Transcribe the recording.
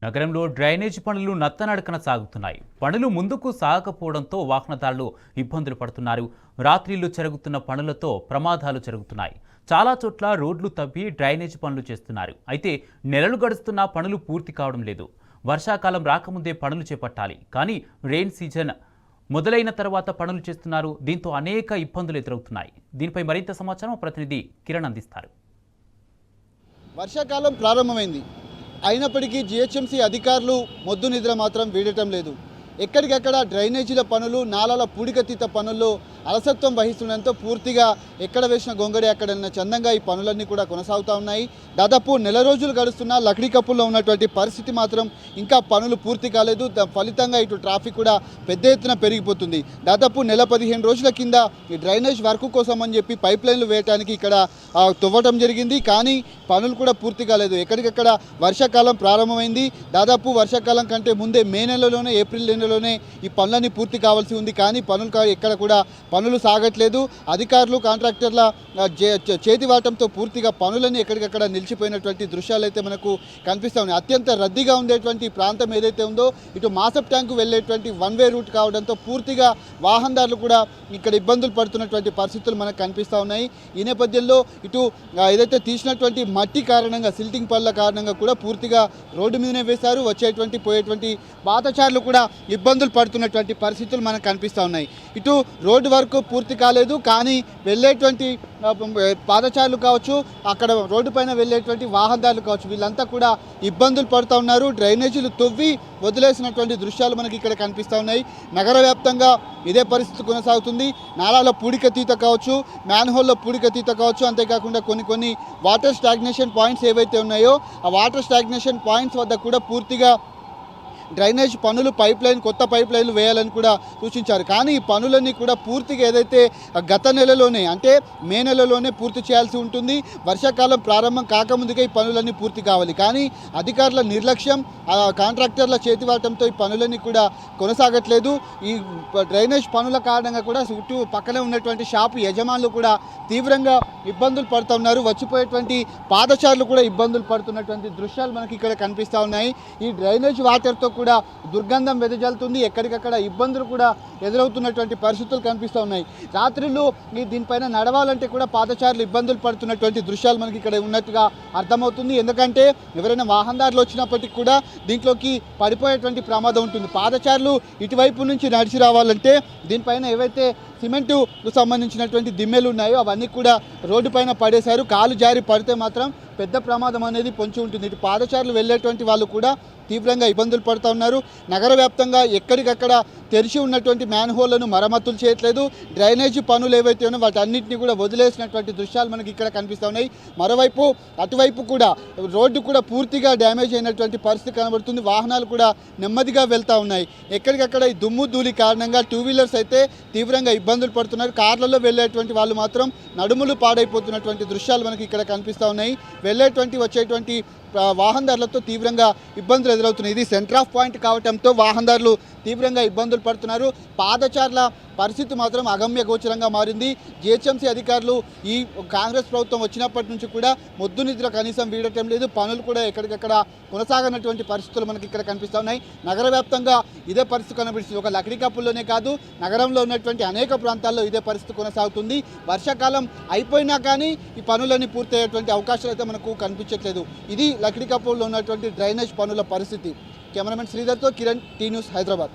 నగరంలో డ్రైనేజీ పనులు నత్తనడకన సాగుతున్నాయి. పనులు ముందుకు సాగకపోవడంతో వాహనదారులు ఇబ్బందులు పడుతున్నారు. రాత్రిళ్లు జరుగుతున్న పనులతో ప్రమాదాలు జరుగుతున్నాయి. చాలా చోట్ల రోడ్లు తవ్వి డ్రైనేజీ పనులు చేస్తున్నారు. అయితే నెలలు గడుస్తున్నా పనులు పూర్తి కావడం లేదు. వర్షాకాలం రాకముందే పనులు చేపట్టాలి. కానీ రెయిన్ సీజన్ మొదలైన తర్వాత పనులు చేస్తున్నారు. దీంతో అనేక ఇబ్బందులు ఎదురవుతున్నాయి. దీనిపై మరింత సమాచారం ప్రతినిధి కిరణ్ అందిస్తారు. వర్షాకాలం ప్రారంభమైంది. అయినప్పటికీ జిహెచ్ఎంసీ అధికారులు మొద్దు నిద్ర మాత్రం వీడటం లేదు. ఎక్కడికక్కడ డ్రైనేజీల పనులు, నాలాల పూడికతీత పనుల్లో అలసత్వం వహిస్తుండడంతో పూర్తిగా ఎక్కడ వేసిన గొంగడి అక్కడ చందంగా ఈ పనులన్నీ కూడా కొనసాగుతూ ఉన్నాయి. దాదాపు నెల రోజులు గడుస్తున్నా లక్డీ కప్పుల్లో ఉన్నటువంటి పరిస్థితి మాత్రం ఇంకా పనులు పూర్తి కాలేదు. ఫలితంగా ఇటు ట్రాఫిక్ కూడా పెద్ద ఎత్తున పెరిగిపోతుంది. దాదాపు నెల 15 రోజుల కింద ఈ డ్రైనేజ్ వర్క్ కోసం అని చెప్పి పైప్ లైన్లు వేయడానికి ఇక్కడ తవ్వటం జరిగింది. కానీ పనులు కూడా పూర్తి కాలేదు. ఎక్కడికక్కడ వర్షాకాలం ప్రారంభమైంది. దాదాపు వర్షాకాలం కంటే ముందే మే నెలలోనే, ఏప్రిల్ నెలలోనే ఈ పనులన్నీ పూర్తి కావాల్సి ఉంది. కానీ ఎక్కడ కూడా పనులు సాగట్లేదు. అధికారులు, కాంట్రాక్టర్ల చేతివాటంతో పూర్తిగా పనులన్నీ ఎక్కడికక్కడ నిలిచిపోయినటువంటి దృశ్యాలు అయితే మనకు కనిపిస్తూ ఉన్నాయి. అత్యంత రద్దీగా ఉండేటువంటి ప్రాంతం ఏదైతే ఉందో ఇటు మాసప్ ట్యాంకు వెళ్ళేటువంటి వన్ వే రూట్ కావడంతో పూర్తిగా వాహనదారులు కూడా ఇక్కడ ఇబ్బందులు పడుతున్నటువంటి పరిస్థితులు మనకు కనిపిస్తూ ఉన్నాయి. ఈ నేపథ్యంలో ఇటు ఏదైతే తీసినటువంటి మట్టి కారణంగా, సిల్టింగ్ పనుల కారణంగా కూడా పూర్తిగా రోడ్డు మీదనే వేశారు. వచ్చేటువంటి పోయేటువంటి పాదచారులు కూడా ఇబ్బందులు పడుతున్నటువంటి పరిస్థితులు మనకు కనిపిస్తూ ఉన్నాయి. ఇటు రోడ్డు వరకు పూర్తి కాలేదు. కానీ వెళ్ళేటువంటి పాదచారులు కావచ్చు, అక్కడ రోడ్డు పైన వెళ్ళేటువంటి వాహనదారులు కావచ్చు, వీళ్ళంతా కూడా ఇబ్బందులు పడుతూ ఉన్నారు. డ్రైనేజీలు తవ్వి వదిలేసినటువంటి దృశ్యాలు మనకి ఇక్కడ కనిపిస్తూ ఉన్నాయి. నగర వ్యాప్తంగా ఇదే పరిస్థితి కొనసాగుతుంది. నాలాల పూడికతీత కావచ్చు, మ్యాన్హోల్లో పూడికతీత కావచ్చు, అంతేకాకుండా కొన్ని వాటర్ స్టాగ్నేషన్ పాయింట్స్ ఏవైతే ఉన్నాయో ఆ వాటర్ స్టాగ్నేషన్ పాయింట్స్ వద్ద కూడా పూర్తిగా డ్రైనేజ్ పనులు, కొత్త పైప్ లైన్లు వేయాలని కూడా సూచించారు. కానీ ఈ పనులన్నీ కూడా పూర్తిగా ఏదైతే గత నెలలోనే, అంటే మే నెలలోనే పూర్తి చేయాల్సి ఉంటుంది. వర్షాకాలం ప్రారంభం కాకముందుకే ఈ పనులన్నీ పూర్తి కావాలి. కానీ అధికారుల నిర్లక్ష్యం, కాంట్రాక్టర్ల చేతివాటంతో ఈ పనులన్నీ కూడా కొనసాగట్లేదు. ఈ డ్రైనేజ్ పనుల కారణంగా కూడా చుట్టూ పక్కనే ఉన్నటువంటి షాపు యజమానులు కూడా తీవ్రంగా ఇబ్బందులు పడుతున్నారు. వచ్చిపోయేటువంటి పాదచారులు కూడా ఇబ్బందులు పడుతున్నటువంటి దృశ్యాలు మనకి ఇక్కడ కనిపిస్తూ ఉన్నాయి. ఈ డ్రైనేజ్ వాటర్తో కూడా దుర్గంధం వెదజల్లుతుంది. ఎక్కడికక్కడ ఇబ్బందులు కూడా ఎదురవుతున్నటువంటి పరిస్థితులు కనిపిస్తూ ఉన్నాయి. రాత్రిళ్ళు దీనిపైన నడవాలంటే కూడా పాదచారులు ఇబ్బందులు పడుతున్నటువంటి దృశ్యాలు మనకి ఇక్కడ ఉన్నట్టుగా అర్థమవుతుంది. ఎందుకంటే ఎవరైనా వాహనదారులు వచ్చినప్పటికీ కూడా దీంట్లోకి పడిపోయేటువంటి ప్రమాదం ఉంటుంది. పాదచారులు ఇటువైపు నుంచి నడిచి రావాలంటే దీనిపైన ఏవైతే సిమెంటుకు సంబంధించినటువంటి దిమ్మెలు ఉన్నాయో అవన్నీ కూడా రోడ్డు పైన పడేశారు. కాలు జారి పడితే మాత్రం పెద్ద ప్రమాదం అనేది పొంచి ఉంటుంది. ఇటు పాదచారులు వెళ్ళేటువంటి వాళ్ళు కూడా తీవ్రంగా ఇబ్బందులు పడుతూ ఉన్నారు. నగర వ్యాప్తంగా ఎక్కడికక్కడ తెరిచి ఉన్నటువంటి మ్యాన్ హోళ్లను మరమ్మతులు చేయట్లేదు. డ్రైనేజీ పనులు ఏవైతే ఉన్నాయో వాటన్నిటిని కూడా వదిలేసినటువంటి దృశ్యాలు మనకి ఇక్కడ కనిపిస్తూ ఉన్నాయి. మరోవైపు అటువైపు కూడా రోడ్డు కూడా పూర్తిగా డ్యామేజ్ అయినటువంటి పరిస్థితి కనబడుతుంది. వాహనాలు కూడా నెమ్మదిగా వెళ్తూ ఉన్నాయి. ఎక్కడికక్కడ ఈ దుమ్ము ధూళి కారణంగా టూ వీలర్స్ అయితే తీవ్రంగా ఇబ్బందులు పడుతున్నారు. కార్లలో వెళ్ళేటువంటి వాళ్ళు మాత్రం నడుములు పాడైపోతున్నటువంటి దృశ్యాలు మనకి ఇక్కడ కనిపిస్తూ ఉన్నాయి. వచ్చేటువంటి వాహనదారులతో తీవ్రంగా ఇబ్బందులు ఎదురవుతున్నాయి. ఇది సెంటర్ ఆఫ్ పాయింట్ కావడంతో వాహనదారులు తీవ్రంగా ఇబ్బందులు పడుతున్నారు. పాదచారుల పరిస్థితి మాత్రం అగమ్య గోచరంగా మారింది. జిహెచ్ఎంసీ అధికారులు ఈ కాంగ్రెస్ ప్రభుత్వం వచ్చినప్పటి నుంచి కూడా మొద్దు నిద్ర కనీసం వీడటం లేదు. పనులు కూడా ఎక్కడికక్కడ కొనసాగనటువంటి పరిస్థితులు మనకి ఇక్కడ కనిపిస్తూ ఉన్నాయి. నగర వ్యాప్తంగా ఇదే పరిస్థితి కనిపిస్తుంది. ఒక లక్డీ కప్పుల్లోనే కాదు, నగరంలో ఉన్నటువంటి అనేక ప్రాంతాల్లో ఇదే పరిస్థితి కొనసాగుతుంది. వర్షాకాలం అయిపోయినా కానీ ఈ పనులన్నీ పూర్తయ్యేటువంటి అవకాశాలు అయితే మనకు కనిపించట్లేదు. ఇది లక్డీ కప్పుల్లో ఉన్నటువంటి డ్రైనేజ్ పనుల పరిస్థితి. కెమెరామెన్ శ్రీధర్తో కిరణ్, టీ న్యూస్, హైదరాబాద్.